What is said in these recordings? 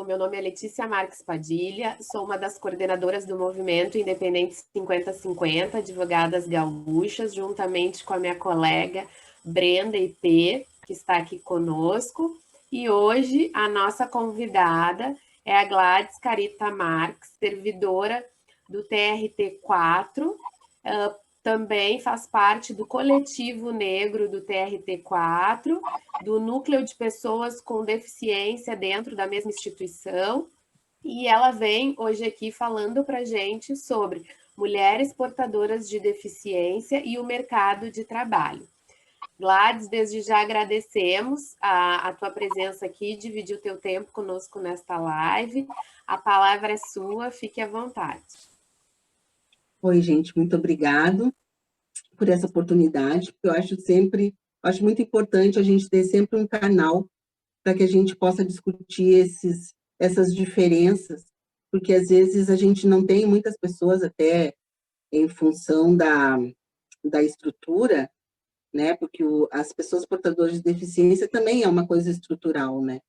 O meu nome é Letícia Marques Padilha, sou uma das coordenadoras do movimento Independente 50-50, Advogadas Gaúchas, juntamente com a minha colega Brenda IP, que está aqui conosco. E hoje a nossa convidada é a Gladys Carita Marques, servidora do TRT4, também faz parte do coletivo negro do TRT4, do núcleo de pessoas com deficiência dentro da mesma instituição, e ela vem hoje aqui falando para a gente sobre mulheres portadoras de deficiência e o mercado de trabalho. Gladys, desde já agradecemos a tua presença aqui, dividir o teu tempo conosco nesta live. A palavra é sua, fique à vontade. Oi, gente, muito obrigado por essa oportunidade, porque eu acho muito importante a gente ter sempre um canal para que a gente possa discutir essas diferenças, porque às vezes a gente não tem muitas pessoas, até em função da estrutura, né, porque as pessoas portadoras de deficiência também é uma coisa estrutural, né,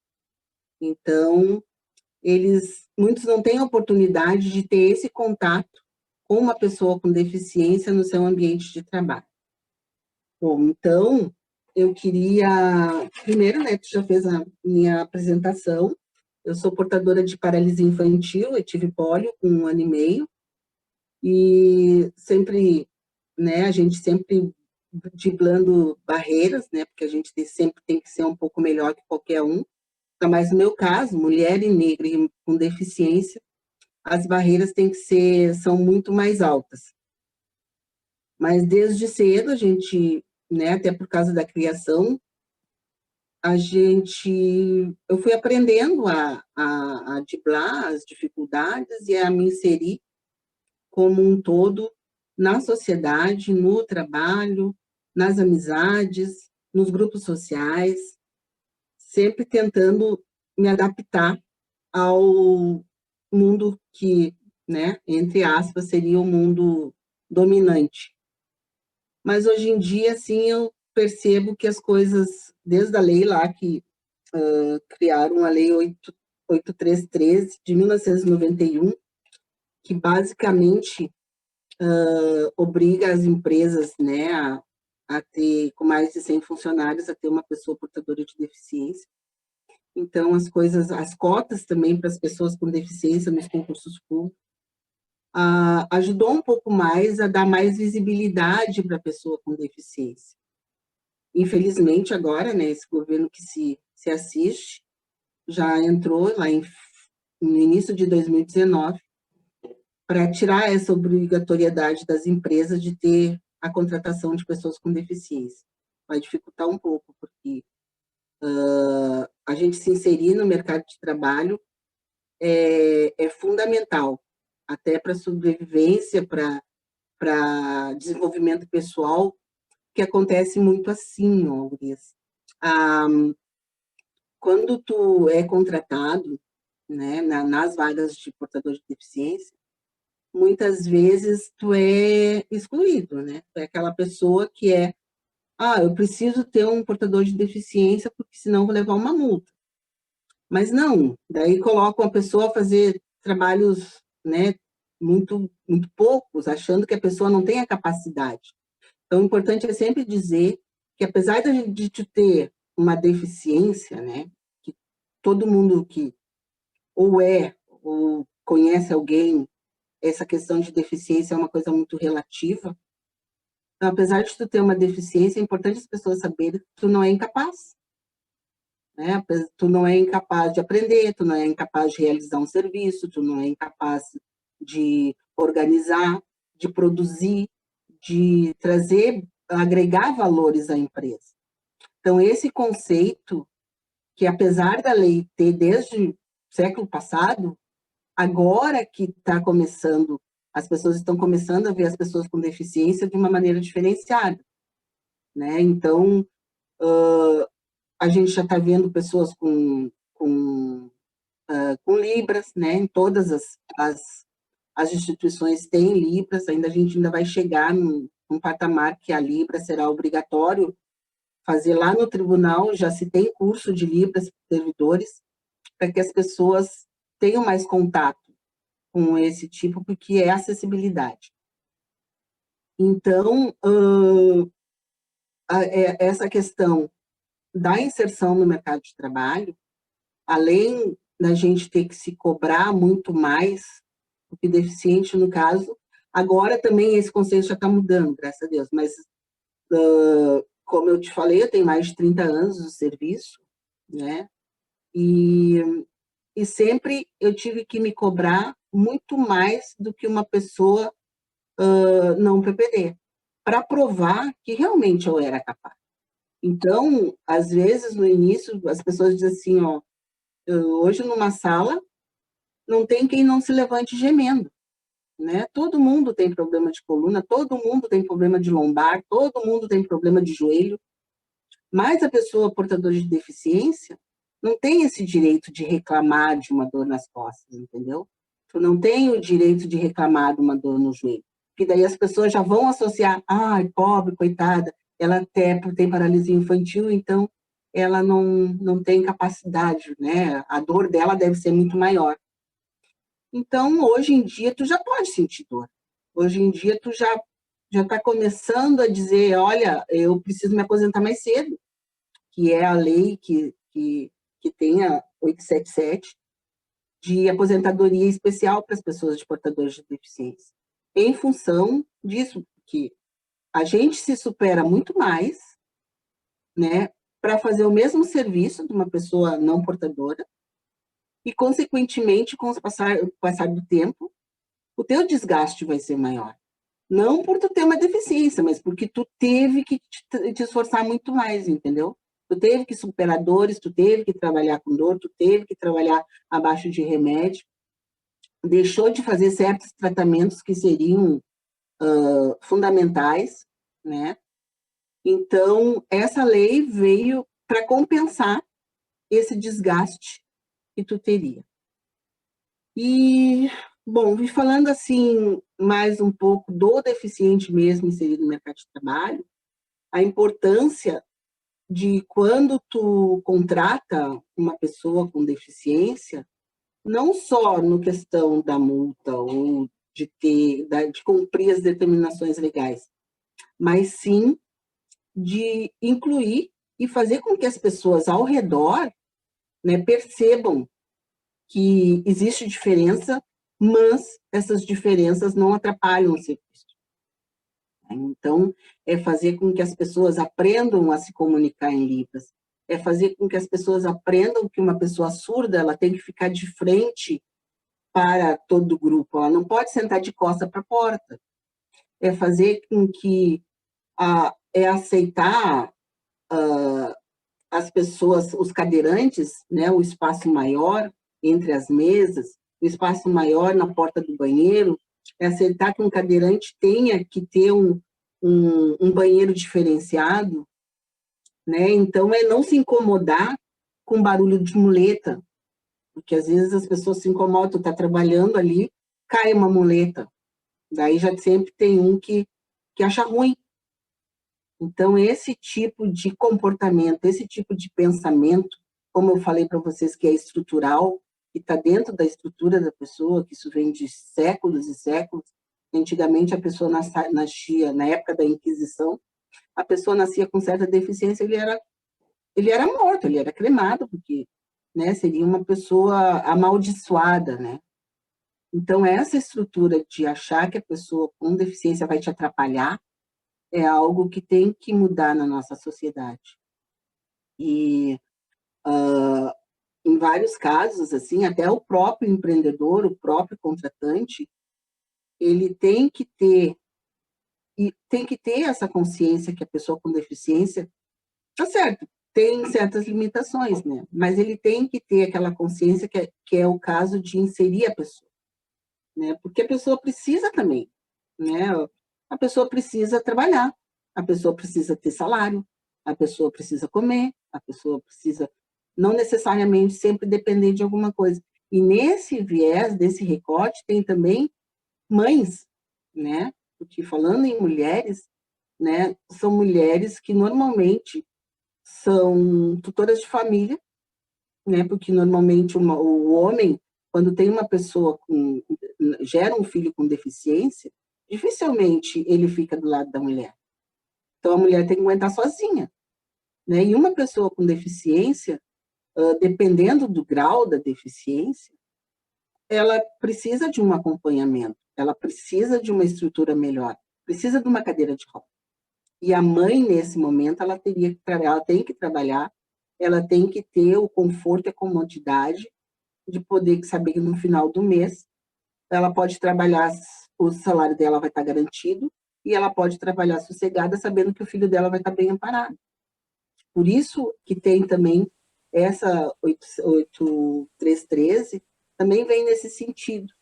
então muitos não têm a oportunidade de ter esse contato com uma pessoa com deficiência no seu ambiente de trabalho. Bom, então, eu queria... Primeiro, né, tu já fez a minha apresentação. Eu sou portadora de paralisia infantil, eu tive pólio com 1 ano e meio, e sempre, né, a gente sempre driblando barreiras, né, porque a gente sempre tem que ser um pouco melhor que qualquer um. Mas no meu caso, mulher e negra e com deficiência, as barreiras são muito mais altas. Mas desde cedo a gente, né, até por causa da criação, eu fui aprendendo a driblar as dificuldades e a me inserir como um todo na sociedade, no trabalho, nas amizades, nos grupos sociais, sempre tentando me adaptar ao mundo que, né, entre aspas, seria o mundo dominante. Mas hoje em dia, assim, eu percebo que as coisas, desde a lei lá que criaram a lei 8313 de 1991, que basicamente obriga as empresas, né, a ter, com mais de 100 funcionários, a ter uma pessoa portadora de deficiência. Então, as cotas também para as pessoas com deficiência nos concursos públicos, ajudou um pouco mais a dar mais visibilidade para a pessoa com deficiência. Infelizmente, agora, né, esse governo que se assiste, já entrou lá no início de 2019 para tirar essa obrigatoriedade das empresas de ter a contratação de pessoas com deficiência. Vai dificultar um pouco, porque a gente se inserir no mercado de trabalho é fundamental, até para sobrevivência, para desenvolvimento pessoal, que acontece muito assim, ó, Gurias. Quando tu é contratado, né, nas vagas de portador de deficiência, muitas vezes tu é excluído, né? Tu é aquela pessoa que eu preciso ter um portador de deficiência, porque senão vou levar uma multa. Mas não, daí colocam a pessoa a fazer trabalhos, né, muito, muito poucos, achando que a pessoa não tem a capacidade. Então, o importante é sempre dizer que, apesar de tu ter uma deficiência, né, que todo mundo que ou conhece alguém, essa questão de deficiência é uma coisa muito relativa. Então, apesar de tu ter uma deficiência, é importante as pessoas saberem que tu não é incapaz. Né? Tu não é incapaz de aprender, tu não é incapaz de realizar um serviço, tu não é incapaz de organizar, de produzir, de trazer, agregar valores à empresa. Então, esse conceito, que apesar da lei ter desde o século passado, agora que está começando, as pessoas estão começando a ver as pessoas com deficiência de uma maneira diferenciada, né? Então, a gente já está vendo pessoas com libras, né? Em todas as instituições têm libras, a gente ainda vai chegar num patamar que a libra será obrigatório fazer lá no tribunal, já se tem curso de libras para servidores, para que as pessoas tenham mais contato com esse tipo, porque é acessibilidade. Então, essa questão da inserção no mercado de trabalho, além da gente ter que se cobrar muito mais, porque deficiente, no caso, agora também esse conceito já está mudando, graças a Deus, mas, como eu te falei, eu tenho mais de 30 anos de serviço, né? E sempre eu tive que me cobrar muito mais do que uma pessoa não PPD, para provar que realmente eu era capaz. Então, às vezes, no início, as pessoas dizem assim, ó, hoje numa sala, não tem quem não se levante gemendo, né? Todo mundo tem problema de coluna, todo mundo tem problema de lombar, todo mundo tem problema de joelho, mas a pessoa portadora de deficiência não tem esse direito de reclamar de uma dor nas costas, entendeu? Tu não tem o direito de reclamar de uma dor no joelho, porque daí as pessoas já vão associar, ai, pobre, coitada, ela até tem paralisia infantil, então ela não tem capacidade, né? A dor dela deve ser muito maior. Então, hoje em dia, tu já pode sentir dor. Hoje em dia, tu já está começando a dizer, olha, eu preciso me aposentar mais cedo, que é a lei que tem a 877, de aposentadoria especial para as pessoas de portadores de deficiência. Em função disso, que a gente se supera muito mais, né, para fazer o mesmo serviço de uma pessoa não portadora, e, consequentemente, com o passar do tempo, o teu desgaste vai ser maior. Não por tu ter uma deficiência, mas porque tu teve que te esforçar muito mais, entendeu? Tu teve que superar dores, tu teve que trabalhar com dor, tu teve que trabalhar abaixo de remédio, deixou de fazer certos tratamentos que seriam fundamentais, né? Então, essa lei veio para compensar esse desgaste que tu teria. E, bom, vi falando assim mais um pouco do deficiente mesmo inserido no mercado de trabalho, a importância de quando tu contrata uma pessoa com deficiência, não só no questão da multa ou de cumprir as determinações legais, mas sim de incluir e fazer com que as pessoas ao redor, né, percebam que existe diferença, mas essas diferenças não atrapalham o serviço. Então, é fazer com que as pessoas aprendam a se comunicar em Libras, é fazer com que as pessoas aprendam que uma pessoa surda ela tem que ficar de frente para todo o grupo, ela não pode sentar de costa para a porta. É fazer com que é aceitar as pessoas, os cadeirantes, né, o espaço maior entre as mesas, o espaço maior na porta do banheiro, é aceitar que um cadeirante tenha que ter um banheiro diferenciado, né? Então, é não se incomodar com barulho de muleta, porque às vezes as pessoas se incomodam, tu tá trabalhando ali, cai uma muleta, daí já sempre tem um que acha ruim. Então, esse tipo de comportamento, esse tipo de pensamento, como eu falei para vocês que é estrutural, que está dentro da estrutura da pessoa, que isso vem de séculos e séculos. Antigamente, a pessoa nascia, na época da Inquisição, a pessoa nascia com certa deficiência, ele era morto, ele era cremado, porque, né, seria uma pessoa amaldiçoada, né? Então, essa estrutura de achar que a pessoa com deficiência vai te atrapalhar é algo que tem que mudar na nossa sociedade. E, em vários casos, assim, até o próprio empreendedor, o próprio contratante, ele tem que ter essa consciência que a pessoa com deficiência, tá certo, tem certas limitações, né? Mas ele tem que ter aquela consciência que é o caso de inserir a pessoa, né? Porque a pessoa precisa também, né? A pessoa precisa trabalhar, a pessoa precisa ter salário, a pessoa precisa comer, a pessoa precisa não necessariamente sempre depender de alguma coisa. E nesse viés, desse recorte, tem também mães, né? Porque falando em mulheres, né, são mulheres que normalmente são tutoras de família, né? Porque normalmente o homem, quando tem uma pessoa gera um filho com deficiência, dificilmente ele fica do lado da mulher. Então a mulher tem que aguentar sozinha, né? E uma pessoa com deficiência, dependendo do grau da deficiência, ela precisa de um acompanhamento, ela precisa de uma estrutura melhor, precisa de uma cadeira de rodas. E a mãe, nesse momento, ela tem que trabalhar, ela tem que ter o conforto e a comodidade de poder saber que no final do mês ela pode trabalhar, o salário dela vai estar garantido e ela pode trabalhar sossegada sabendo que o filho dela vai estar bem amparado. Por isso que tem também essa 8313, também vem nesse sentido,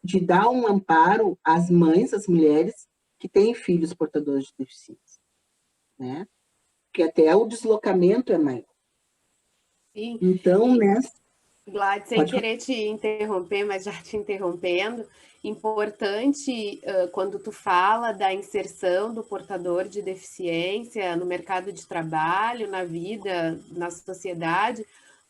de dar um amparo às mães, às mulheres que têm filhos portadores de deficiência, né? Que até o deslocamento é maior. Sim. Então, né? Gladys, sem Pode falar. querer te interromper, mas já te interrompendo, importante quando tu fala da inserção do portador de deficiência no mercado de trabalho, na vida, na sociedade,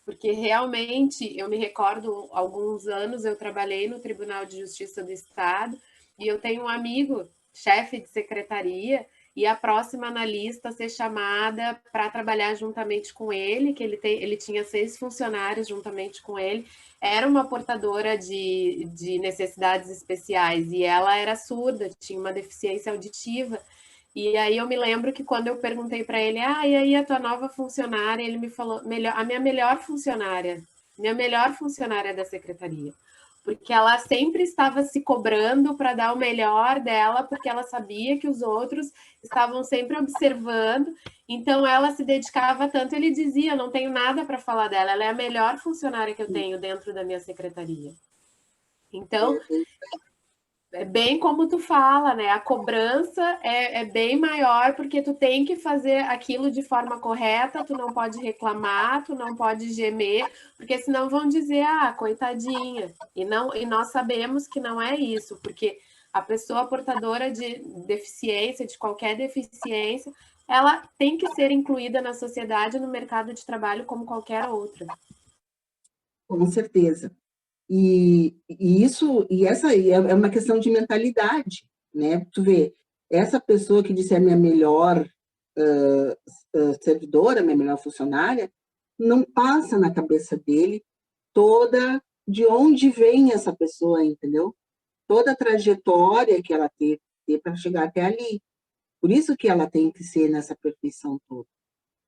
porque realmente eu me recordo, alguns anos eu trabalhei no Tribunal de Justiça do Estado e eu tenho um amigo, chefe de secretaria, e a próxima na lista a ser chamada para trabalhar juntamente com ele, que ele tinha 6 funcionários juntamente com ele, era uma portadora de necessidades especiais e ela era surda, tinha uma deficiência auditiva. E aí eu me lembro que quando eu perguntei para ele, e aí a tua nova funcionária, ele me falou, a minha melhor funcionária da secretaria, porque ela sempre estava se cobrando para dar o melhor dela, porque ela sabia que os outros estavam sempre observando, então ela se dedicava tanto. Ele dizia, não tenho nada para falar dela, ela é a melhor funcionária que eu tenho dentro da minha secretaria. Então, é bem como tu fala, né? A cobrança é bem maior porque tu tem que fazer aquilo de forma correta, tu não pode reclamar, tu não pode gemer, porque senão vão dizer, coitadinha. E nós sabemos que não é isso, porque a pessoa portadora de deficiência, de qualquer deficiência, ela tem que ser incluída na sociedade, no mercado de trabalho como qualquer outra. Com certeza. E essa aí é uma questão de mentalidade, né? Tu vê, essa pessoa que disse é a minha melhor servidora, minha melhor funcionária, não passa na cabeça dele toda de onde vem essa pessoa, entendeu? Toda a trajetória que ela teve para chegar até ali. Por isso que ela tem que ser nessa perfeição toda.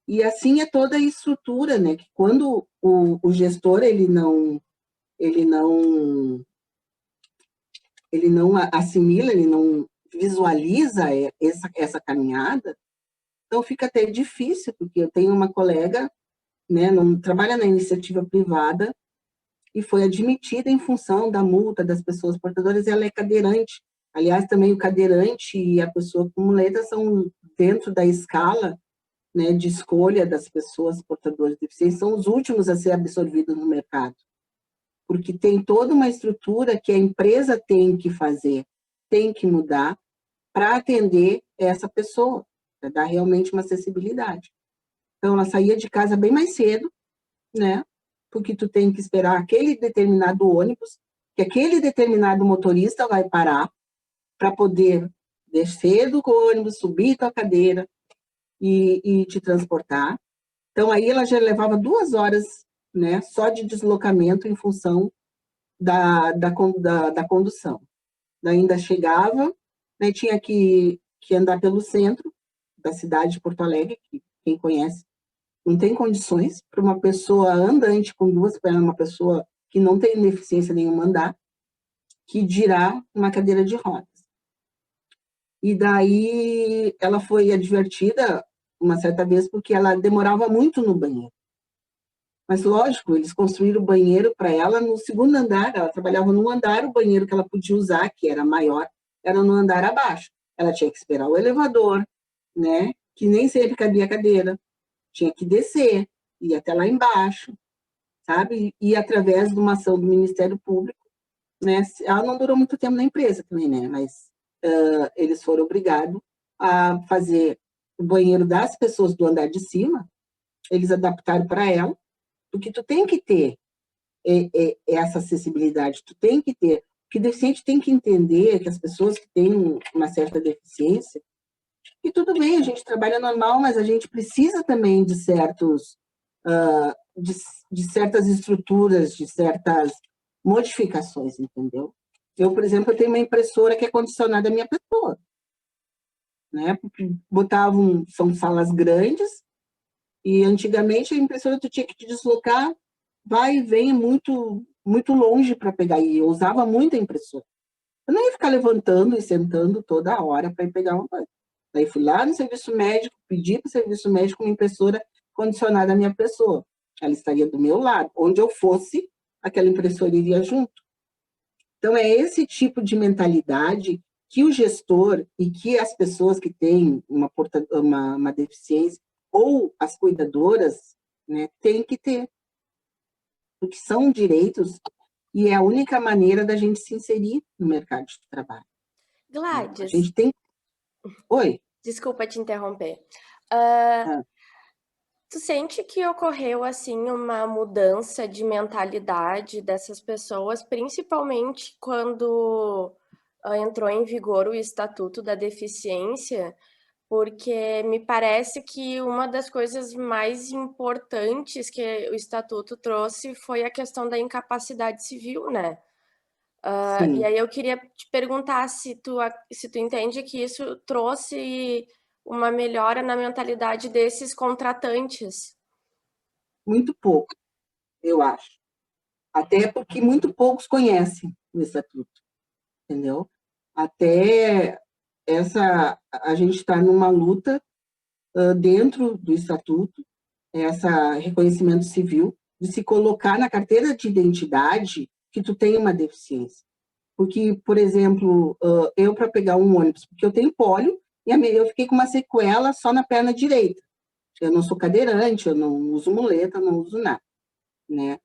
E assim é toda a estrutura, né? Que quando o gestor ele não assimila, ele não visualiza essa caminhada, então fica até difícil, porque eu tenho uma colega, né, não trabalha na iniciativa privada e foi admitida em função da multa das pessoas portadoras, e ela é cadeirante. Aliás, também o cadeirante e a pessoa com muleta são dentro da escala, né, de escolha das pessoas portadoras de deficiência, são os últimos a ser absorvidos no mercado, porque tem toda uma estrutura que a empresa tem que fazer, tem que mudar para atender essa pessoa, para dar realmente uma acessibilidade. Então, ela saía de casa bem mais cedo, né? Porque tu tem que esperar aquele determinado ônibus, que aquele determinado motorista vai parar para poder descer do ônibus, subir tua cadeira e te transportar. Então, aí ela já levava 2 horas, né, só de deslocamento em função da condução. Ainda chegava, né, tinha que andar pelo centro da cidade de Porto Alegre, que quem conhece, não tem condições para uma pessoa andante com 2 pernas, uma pessoa que não tem deficiência nenhuma andar, que dirá uma cadeira de rodas. E daí ela foi advertida uma certa vez porque ela demorava muito no banheiro. Mas, lógico, eles construíram o banheiro para ela no 2º andar. Ela trabalhava no andar, o banheiro que ela podia usar, que era maior, era no andar abaixo. Ela tinha que esperar o elevador, né? Que nem sempre cabia a cadeira. Tinha que descer, ir até lá embaixo, sabe? E através de uma ação do Ministério Público, né? Ela não durou muito tempo na empresa também, né? Mas eles foram obrigados a fazer o banheiro das pessoas do andar de cima, eles adaptaram para ela, porque tu tem que ter essa acessibilidade, tu tem que ter, porque o deficiente tem que entender que as pessoas que têm uma certa deficiência, e tudo bem, a gente trabalha normal, mas a gente precisa também de certos, de certas estruturas, de certas modificações, entendeu? Eu, por exemplo, eu tenho uma impressora que é condicionada à minha pessoa, né? Porque são salas grandes, e antigamente a impressora tu tinha que te deslocar, vai e vem muito, muito longe para pegar, e eu usava muito a impressora. Eu não ia ficar levantando e sentando toda hora para ir pegar uma coisa. Daí fui lá no serviço médico, pedi para o serviço médico uma impressora condicionada à minha pessoa. Ela estaria do meu lado. Onde eu fosse, aquela impressora iria junto. Então, é esse tipo de mentalidade que o gestor e que as pessoas que têm uma deficiência ou as cuidadoras, né, têm que ter. Porque são direitos e é a única maneira da gente se inserir no mercado de trabalho. A Gladys, gente tem... Oi? desculpa te interromper. Ah. Tu sente que ocorreu, assim, uma mudança de mentalidade dessas pessoas, principalmente quando entrou em vigor o Estatuto da Deficiência? Porque me parece que uma das coisas mais importantes que o Estatuto trouxe foi a questão da incapacidade civil, né? E Sim. aí eu queria te perguntar se tu entende que isso trouxe uma melhora na mentalidade desses contratantes. Muito pouco, eu acho. Até porque muito poucos conhecem o Estatuto, entendeu? Até a gente está numa luta dentro do Estatuto, essa reconhecimento civil, de se colocar na carteira de identidade que tu tem uma deficiência. Porque, por exemplo, eu para pegar um ônibus, porque eu tenho pólio, e eu fiquei com uma sequela só na perna direita. Eu não sou cadeirante, eu não uso muleta, não uso nada, né?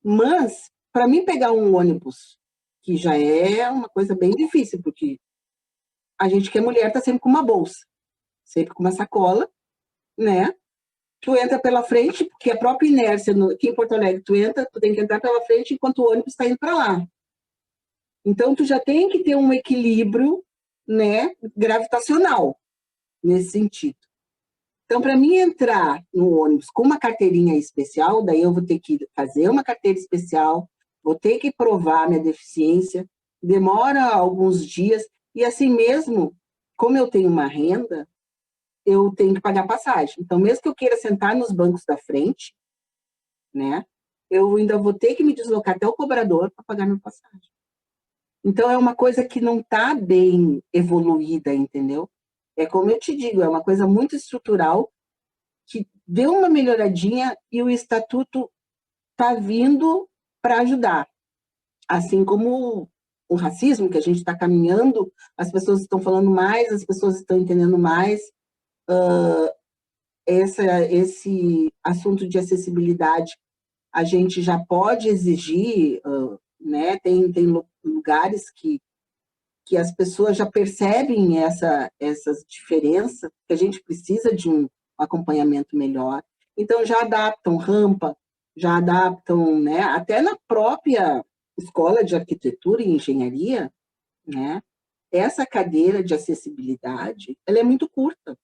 Mas, para mim pegar um ônibus, que já é uma coisa bem difícil, porque a gente que é mulher está sempre com uma bolsa, sempre com uma sacola, né? Tu entra pela frente, porque a própria inércia, aqui em Porto Alegre, tu tem que entrar pela frente enquanto o ônibus está indo para lá. Então, tu já tem que ter um equilíbrio, né, gravitacional, nesse sentido. Então, para mim entrar no ônibus com uma carteirinha especial, daí eu vou ter que fazer uma carteira especial, vou ter que provar minha deficiência, demora alguns dias, e assim mesmo, como eu tenho uma renda, eu tenho que pagar passagem. Então, mesmo que eu queira sentar nos bancos da frente, né, eu ainda vou ter que me deslocar até o cobrador para pagar minha passagem. Então, é uma coisa que não está bem evoluída, entendeu? É como eu te digo, é uma coisa muito estrutural, que deu uma melhoradinha e o Estatuto está vindo para ajudar. Assim como o racismo, que a gente está caminhando, as pessoas estão falando mais, as pessoas estão entendendo mais. Esse assunto de acessibilidade, a gente já pode exigir, né? Tem lugares que as pessoas já percebem essas diferenças, que a gente precisa de um acompanhamento melhor. Então, já adaptam rampa, já adaptam, né, até na própria escola de arquitetura e engenharia, né, essa cadeira de acessibilidade, ela é muito curta.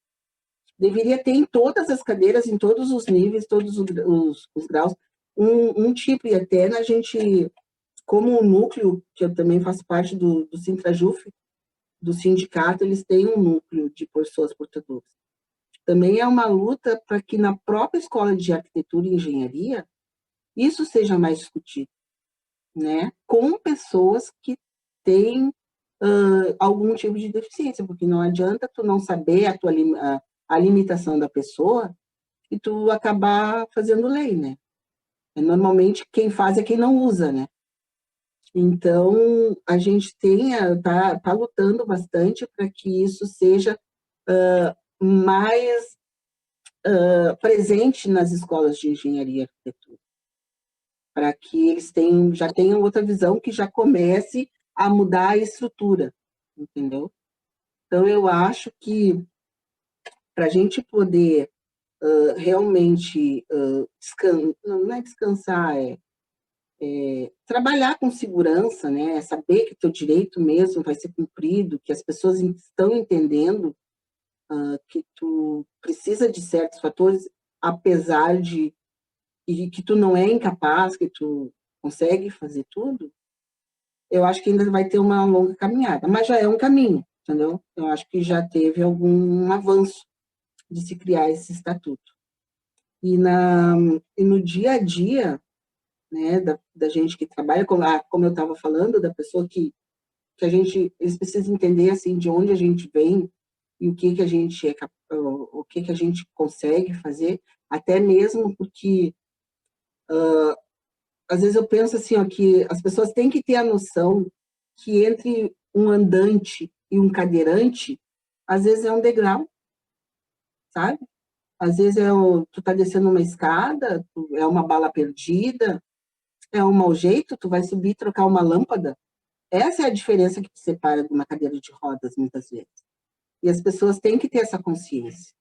Deveria ter em todas as cadeiras, em todos os níveis, todos os graus, um tipo, e até a gente, como o núcleo, que eu também faço parte do Sintrajuf, do sindicato, eles têm um núcleo de pessoas portadoras. Também é uma luta para que na própria escola de arquitetura e engenharia isso seja mais discutido, né? Com pessoas que têm algum tipo de deficiência, porque não adianta tu não saber a limitação da pessoa e tu acabar fazendo lei, né? Normalmente quem faz é quem não usa, né? Então, a gente tá lutando bastante para que isso seja mais presente nas escolas de engenharia e arquitetura, para que eles já tenham outra visão, que já comece a mudar a estrutura, entendeu? Então, eu acho que para a gente poder realmente não é descansar, trabalhar com segurança, né? Saber que teu direito mesmo vai ser cumprido, que as pessoas estão entendendo que tu precisa de certos fatores, apesar de e que tu não é incapaz, que tu consegue fazer tudo, eu acho que ainda vai ter uma longa caminhada, mas já é um caminho, entendeu? Eu acho que já teve algum avanço de se criar esse estatuto. E no dia a dia, né, da gente que trabalha, como eu estava falando, da pessoa que eles precisam entender, assim, de onde a gente vem e o que a gente o que a gente consegue fazer, até mesmo porque, às vezes eu penso assim, ó, que as pessoas têm que ter a noção que entre um andante e um cadeirante, às vezes é um degrau, sabe? Às vezes tu tá descendo uma escada, é uma bala perdida, é um mau jeito, tu vai subir e trocar uma lâmpada. Essa é a diferença que te separa de uma cadeira de rodas, muitas vezes. E as pessoas têm que ter essa consciência,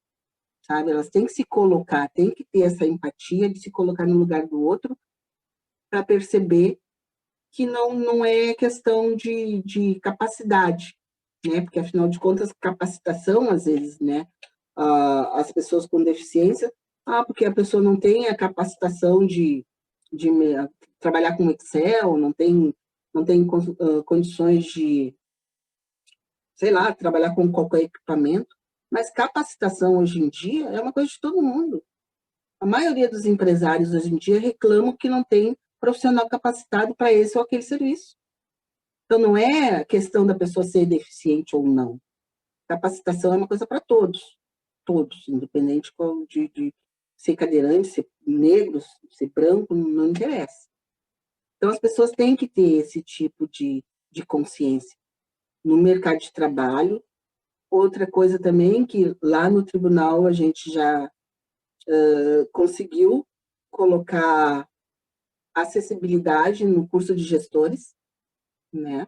sabe? Elas têm que se colocar, têm que ter essa empatia de se colocar no lugar do outro para perceber que não é questão de capacidade, né? Porque, afinal de contas, capacitação, às vezes, né? As pessoas com deficiência, porque a pessoa não tem a capacitação de trabalhar com Excel, não tem condições de, sei lá, trabalhar com qualquer equipamento, mas capacitação hoje em dia é uma coisa de todo mundo. A maioria dos empresários hoje em dia reclamam que não tem profissional capacitado para esse ou aquele serviço. Então, não é questão da pessoa ser deficiente ou não. Capacitação é uma coisa para todos, independente de ser cadeirante, ser negro, ser branco, não interessa. Então, as pessoas têm que ter esse tipo de consciência no mercado de trabalho. Outra coisa também, que lá no tribunal a gente já conseguiu colocar acessibilidade no curso de gestores, né?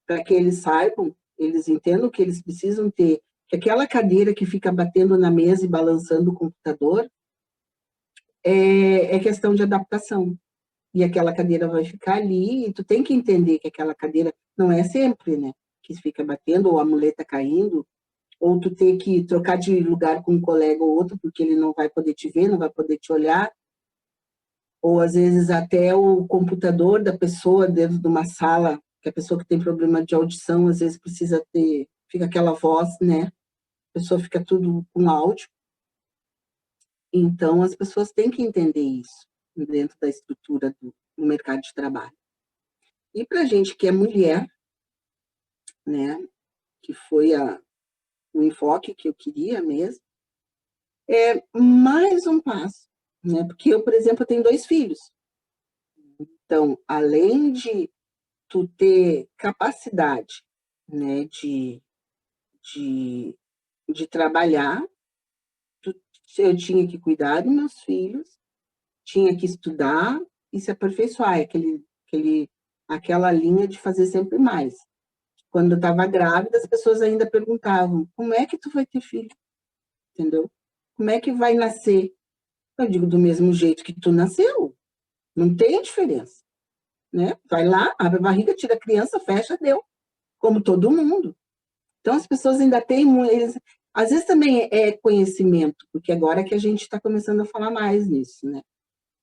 Para que eles saibam, eles entendam que eles precisam ter, que aquela cadeira que fica batendo na mesa e balançando o computador é questão de adaptação. E aquela cadeira vai ficar ali, e tu tem que entender que aquela cadeira não é sempre, né, que fica batendo, ou a muleta caindo, ou tu ter que trocar de lugar com um colega ou outro, porque ele não vai poder te ver, não vai poder te olhar, ou às vezes até o computador da pessoa dentro de uma sala, que a pessoa que tem problema de audição, às vezes precisa ter, fica aquela voz, né, a pessoa fica tudo com áudio. Então, as pessoas têm que entender isso dentro da estrutura do mercado de trabalho. E para a gente que é mulher, né, que foi o enfoque que eu queria mesmo, é mais um passo, né, porque eu, por exemplo, tenho 2 filhos. Então, além de tu ter capacidade, né, de trabalhar, eu tinha que cuidar dos meus filhos, tinha que estudar e se aperfeiçoar, aquela linha de fazer sempre mais. Quando eu estava grávida, as pessoas ainda perguntavam, como é que tu vai ter filho? Entendeu? Como é que vai nascer? Eu digo, do mesmo jeito que tu nasceu. Não tem diferença. Né? Vai lá, abre a barriga, tira a criança, fecha, deu. Como todo mundo. Então, as pessoas ainda têm... Às vezes também é conhecimento, porque agora é que a gente está começando a falar mais nisso, né?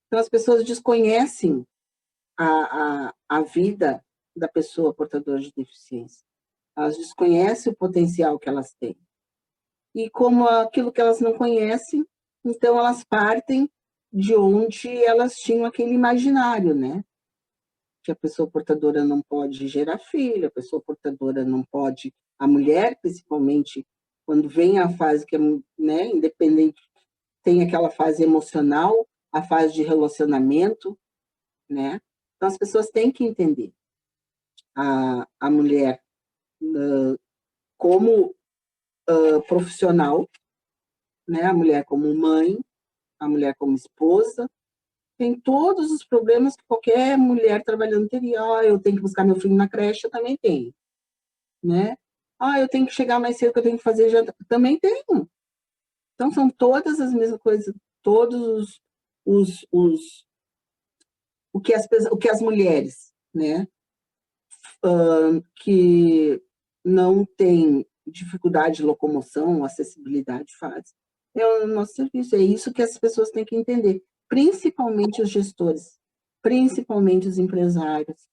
Então, as pessoas desconhecem a vida da pessoa portadora de deficiência. Elas desconhecem o potencial que elas têm. E como aquilo que elas não conhecem, então elas partem de onde elas tinham aquele imaginário, né? Que a pessoa portadora não pode gerar filho, a pessoa portadora não pode... A mulher, principalmente, quando vem a fase que é, né, independente, tem aquela fase emocional, a fase de relacionamento, né? Então, as pessoas têm que entender a mulher como profissional, né? A mulher como mãe, a mulher como esposa, tem todos os problemas que qualquer mulher trabalhando teria. Eu tenho que buscar meu filho na creche, eu também tenho, né? Eu tenho que chegar mais cedo, que eu tenho que fazer janta, também tenho. Então, são todas as mesmas coisas, todos o que as mulheres, né, que não têm dificuldade de locomoção, acessibilidade fazem. É o nosso serviço, é isso que as pessoas têm que entender, principalmente os gestores, principalmente os empresários,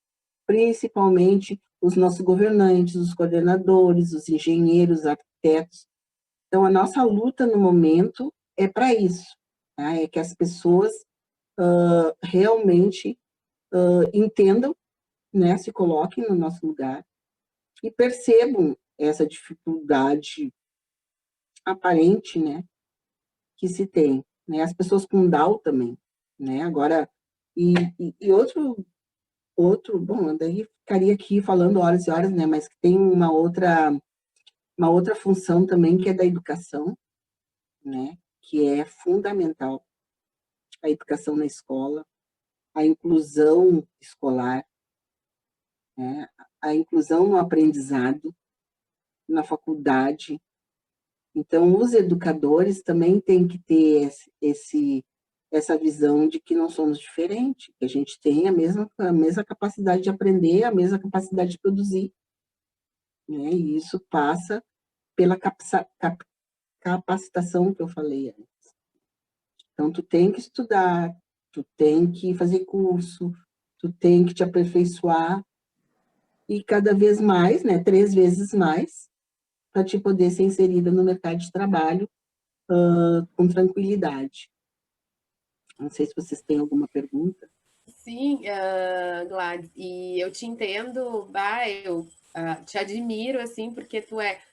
principalmente os nossos governantes, os coordenadores, os engenheiros, os arquitetos. Então, a nossa luta no momento é para isso, tá? É que as pessoas realmente entendam, né, se coloquem no nosso lugar e percebam essa dificuldade aparente, né, que se tem, né, as pessoas com Down também, né, agora, e outro, bom, daí ficaria aqui falando horas e horas, né, mas tem uma outra função também, que é da educação, né, que é fundamental, a educação na escola, a inclusão escolar, né, a inclusão no aprendizado, na faculdade. Então, os educadores também têm que ter essa visão de que não somos diferentes, que a gente tem a mesma capacidade de aprender, a mesma capacidade de produzir, né? E isso passa pela capacitação que eu falei antes. Então, tu tem que estudar, tu tem que fazer curso, tu tem que te aperfeiçoar, e cada vez mais, né, 3 vezes mais, para te poder ser inserida no mercado de trabalho com tranquilidade. Não sei se vocês têm alguma pergunta. Sim, Gladys, e eu te entendo, eu te admiro, assim, porque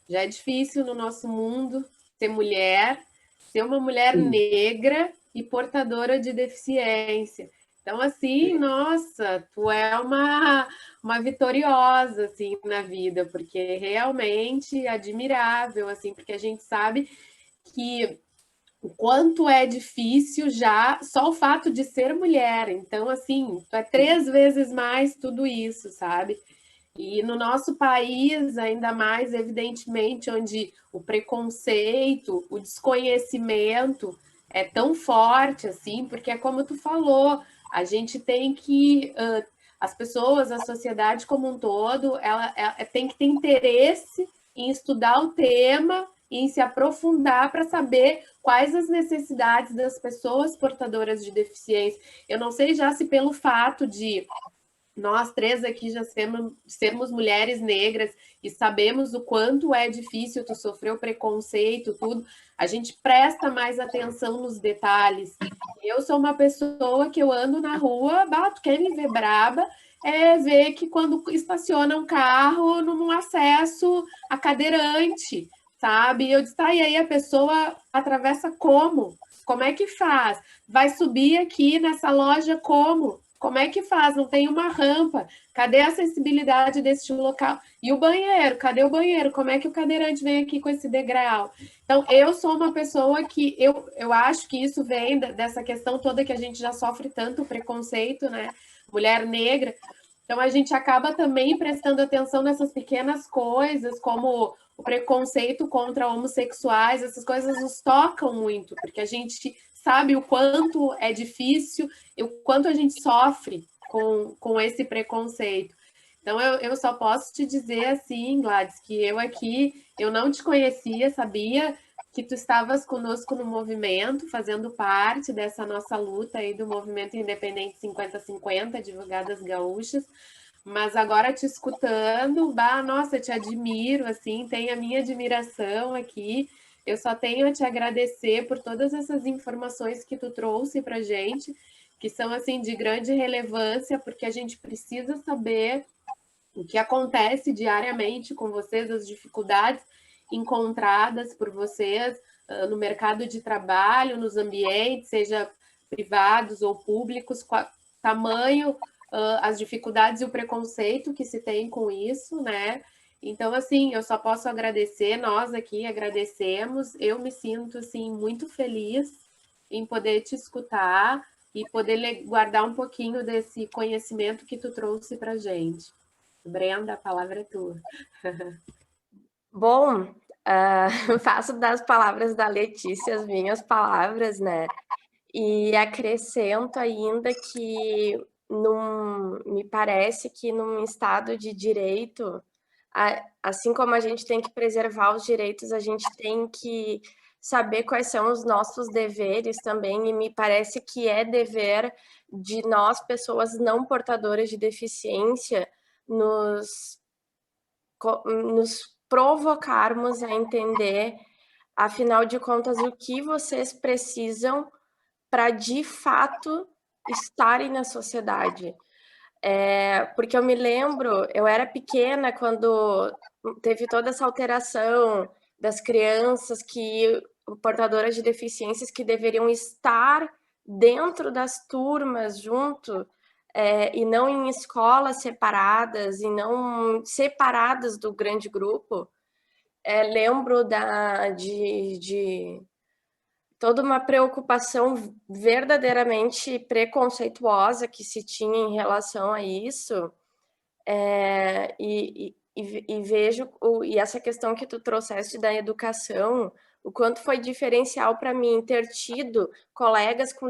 já é difícil no nosso mundo ser uma mulher Sim. negra e portadora de deficiência. Então, assim, nossa, tu é uma vitoriosa, assim, na vida, porque realmente é admirável, assim, porque a gente sabe que o quanto é difícil já só o fato de ser mulher. Então, assim, tu é 3 vezes mais tudo isso, sabe? E no nosso país, ainda mais, evidentemente, onde o preconceito, o desconhecimento é tão forte, assim, porque é como tu falou, a gente tem que. As pessoas, a sociedade como um todo, ela tem que ter interesse em estudar o tema e em se aprofundar para saber quais as necessidades das pessoas portadoras de deficiência. Eu não sei já se pelo fato de nós 3 aqui já sermos mulheres negras e sabemos o quanto é difícil, tu sofreu preconceito, tudo, a gente presta mais atenção nos detalhes. Eu sou uma pessoa que eu ando na rua, tu quer me ver braba, ver que quando estaciona um carro num acesso a cadeirante, sabe? Eu disse, tá, e aí a pessoa atravessa como? Como é que faz? Vai subir aqui nessa loja como? Como é que faz? Não tem uma rampa. Cadê a acessibilidade desse local? E o banheiro? Cadê o banheiro? Como é que o cadeirante vem aqui com esse degrau? Então, eu sou uma pessoa que eu acho que isso vem dessa questão toda que a gente já sofre tanto preconceito, né? Mulher negra. Então, a gente acaba também prestando atenção nessas pequenas coisas, como o preconceito contra homossexuais, essas coisas nos tocam muito, porque a gente sabe o quanto é difícil e o quanto a gente sofre com esse preconceito. Então, eu só posso te dizer assim, Gladys, que eu aqui, eu não te conhecia, sabia que tu estavas conosco no movimento, fazendo parte dessa nossa luta aí do movimento independente 50-50, Advogadas Gaúchas, mas agora te escutando, nossa, te admiro, assim, tenho a minha admiração aqui, eu só tenho a te agradecer por todas essas informações que tu trouxe para gente, que são, assim, de grande relevância, porque a gente precisa saber o que acontece diariamente com vocês, as dificuldades encontradas por vocês no mercado de trabalho, nos ambientes, seja privados ou públicos, tamanho, as dificuldades e o preconceito que se tem com isso, né? Então, assim, eu só posso agradecer, nós aqui agradecemos, eu me sinto, assim, muito feliz em poder te escutar e poder guardar um pouquinho desse conhecimento que tu trouxe para gente. Brenda, a palavra é tua. Bom, faço das palavras da Letícia as minhas palavras, né? E acrescento ainda que me parece que num Estado de direito, assim como a gente tem que preservar os direitos, a gente tem que saber quais são os nossos deveres também, e me parece que é dever de nós, pessoas não portadoras de deficiência, nos provocarmos a entender, afinal de contas, o que vocês precisam para, de fato, estarem na sociedade. Porque eu me lembro, eu era pequena quando teve toda essa alteração das crianças portadoras de deficiências que deveriam estar dentro das turmas junto, e não em escolas separadas, e não separadas do grande grupo. Lembro de toda uma preocupação verdadeiramente preconceituosa que se tinha em relação a isso, e vejo, e essa questão que tu trouxeste da educação, o quanto foi diferencial para mim ter tido colegas com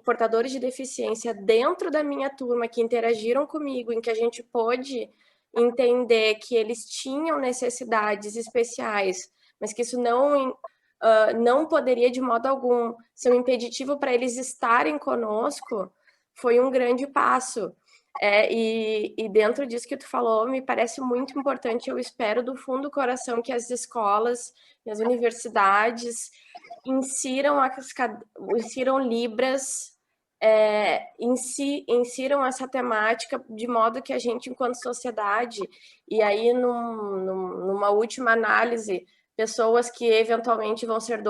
portadores de deficiência dentro da minha turma que interagiram comigo, em que a gente pôde entender que eles tinham necessidades especiais, mas que isso não poderia de modo algum ser um impeditivo para eles estarem conosco, foi um grande passo. E dentro disso que tu falou, me parece muito importante, eu espero do fundo do coração que as escolas e as universidades insiram Libras, insiram essa temática de modo que a gente, enquanto sociedade, e aí numa última análise, pessoas que eventualmente vão ser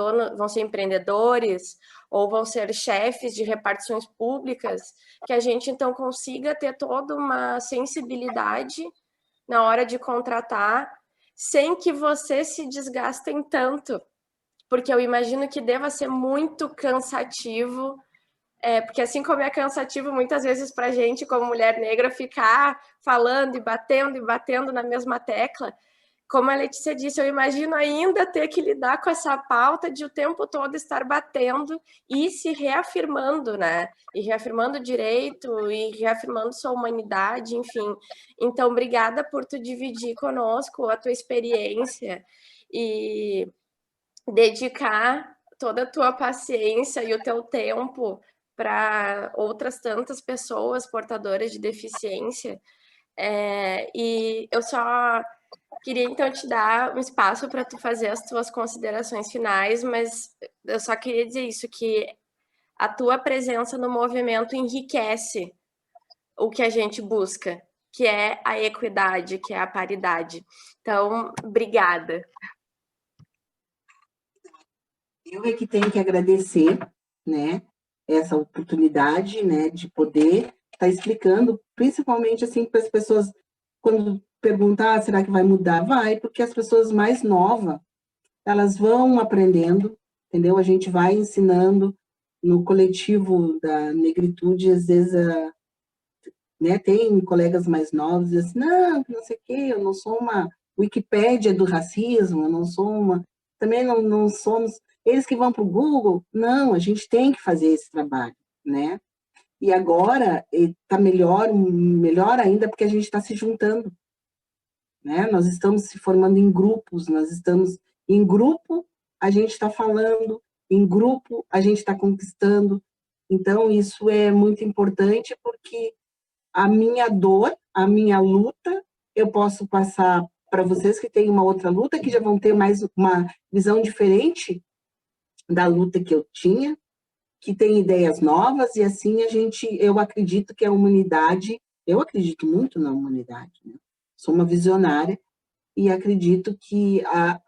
empreendedores ou vão ser chefes de repartições públicas, que a gente então consiga ter toda uma sensibilidade na hora de contratar, sem que vocês se desgastem tanto, porque eu imagino que deva ser muito cansativo, porque assim como é cansativo muitas vezes para a gente, como mulher negra, ficar falando e batendo na mesma tecla, como a Letícia disse, eu imagino ainda ter que lidar com essa pauta de o tempo todo estar batendo e se reafirmando, né? E reafirmando o direito, e reafirmando sua humanidade, enfim. Então, obrigada por tu dividir conosco a tua experiência e dedicar toda a tua paciência e o teu tempo para outras tantas pessoas portadoras de deficiência. E eu só queria, então, te dar um espaço para tu fazer as tuas considerações finais, mas eu só queria dizer isso, que a tua presença no movimento enriquece o que a gente busca, que é a equidade, que é a paridade. Então, obrigada. Eu é que tenho que agradecer, né, essa oportunidade, né, de poder estar explicando, principalmente assim para as pessoas, quando perguntar, será que vai mudar? Vai, porque as pessoas mais novas, elas vão aprendendo, entendeu? A gente vai ensinando no coletivo da negritude, às vezes, né, tem colegas mais novos, assim, não sei o quê, eu não sou uma Wikipédia do racismo, eu não sou uma, também não somos, eles que vão para o Google, não, a gente tem que fazer esse trabalho, né? E agora está melhor ainda, porque a gente está se juntando, né? Nós estamos se formando em grupos, nós estamos em grupo, a gente está falando, em grupo a gente está conquistando. Então, isso é muito importante, porque a minha dor, a minha luta, eu posso passar para vocês que têm uma outra luta, que já vão ter mais uma visão diferente da luta que eu tinha, que tem ideias novas, e assim eu acredito que a humanidade, eu acredito muito na humanidade, né? Sou uma visionária, e acredito que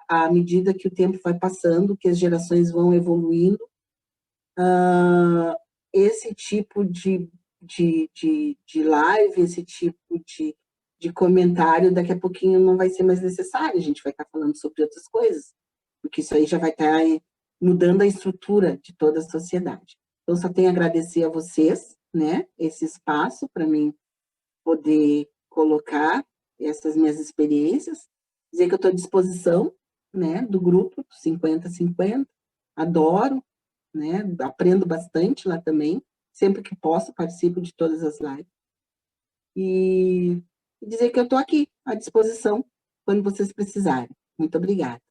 à medida que o tempo vai passando, que as gerações vão evoluindo, esse tipo de live, esse tipo de comentário, daqui a pouquinho não vai ser mais necessário, a gente vai estar falando sobre outras coisas, porque isso aí já vai estar mudando a estrutura de toda a sociedade. Então, só tenho a agradecer a vocês, né, esse espaço para mim poder colocar essas minhas experiências, dizer que eu estou à disposição, né, do grupo 50-50, adoro, né, aprendo bastante lá também, sempre que posso participo de todas as lives, e dizer que eu estou aqui à disposição quando vocês precisarem. Muito obrigada.